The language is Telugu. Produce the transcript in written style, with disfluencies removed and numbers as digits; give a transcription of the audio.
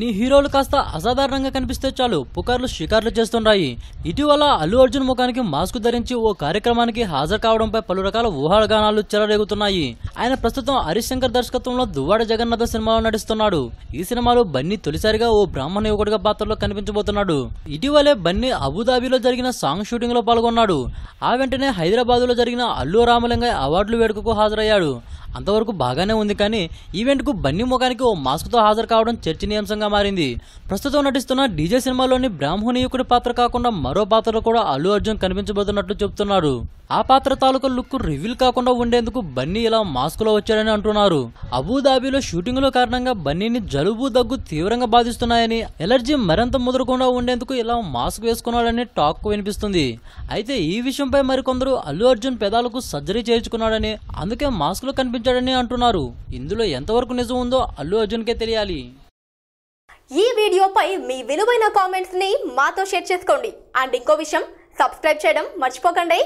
నీ హీరోలు కాస్త అసాధారణంగా కనిపిస్తే చాలు పుకార్లు షికార్లు చేస్తుంటాయి. ఇటీవల అల్లు అర్జున్ ముఖానికి మాస్క్ ధరించి ఓ కార్యక్రమానికి హాజరు కావడంపై పలు రకాల ఊహాగానాలు చెలరేగుతున్నాయి. ఆయన ప్రస్తుతం హరీష్ శంకర్ దర్శకత్వంలో దువ్వాడ జగన్నాథ సినిమాలో నటిస్తున్నాడు. ఈ సినిమాలో బన్నీ తొలిసారిగా ఓ బ్రాహ్మణ యువకుడిగా పాత్రలో కనిపించబోతున్నాడు. ఇటీవలే బన్నీ అబుదాబిలో జరిగిన సాంగ్ షూటింగ్ లో పాల్గొన్నాడు. ఆ వెంటనే హైదరాబాద్ లో జరిగిన అల్లు రామలింగయ్య అవార్డుల వేడుకకు హాజరయ్యాడు. అంతవరకు బాగానే ఉంది, కానీ ఈవెంట్ కు బన్నీ ముఖానికి ఓ మాస్క్ తో హాజరు కావడం చర్చనీయాంశంగా మారింది. ప్రస్తుతం నటిస్తున్న డీజే సినిమాలోని బ్రాహ్మణీయుకుడి పాత్ర కాకుండా మరో పాత్రలో కూడా అల్లు అర్జున్ కనిపించబోతున్నట్లు చెబుతున్నారు. ఆ పాత్ర తాలూకు లుక్ రివీల్ కాకుండా ఉండేందుకు బన్నీ ఇలా మాస్క్ లో వచ్చాడని అంటున్నారు. అబుదాబిలో షూటింగ్ లో కారణంగా బన్నీని జలుబు దగ్గు తీవ్రంగా బాధిస్తున్నాయని, ఎలర్జీ మరింత ముదరకుండా ఉండేందుకు ఇలా మాస్క్ వేసుకున్నాడని టాక్ వినిపిస్తుంది. అయితే ఈ విషయంపై మరికొందరు అల్లు అర్జున్ పెదాలకు సర్జరీ చేయించుకున్నాడని, అందుకే మాస్క్ లో కనిపించాడని అంటున్నారు. ఇందులో ఎంతవరకు నిజం ఉందో అల్లు అర్జున్ కే తెలియాలి. ఈ వీడియోపై మీ విలువైన కామెంట్స్ ని మాతో షేర్ చేసుకోండి. అండ్ ఇంకో విషయం, సబ్స్క్రైబ్ చేయడం మర్చిపోకండి.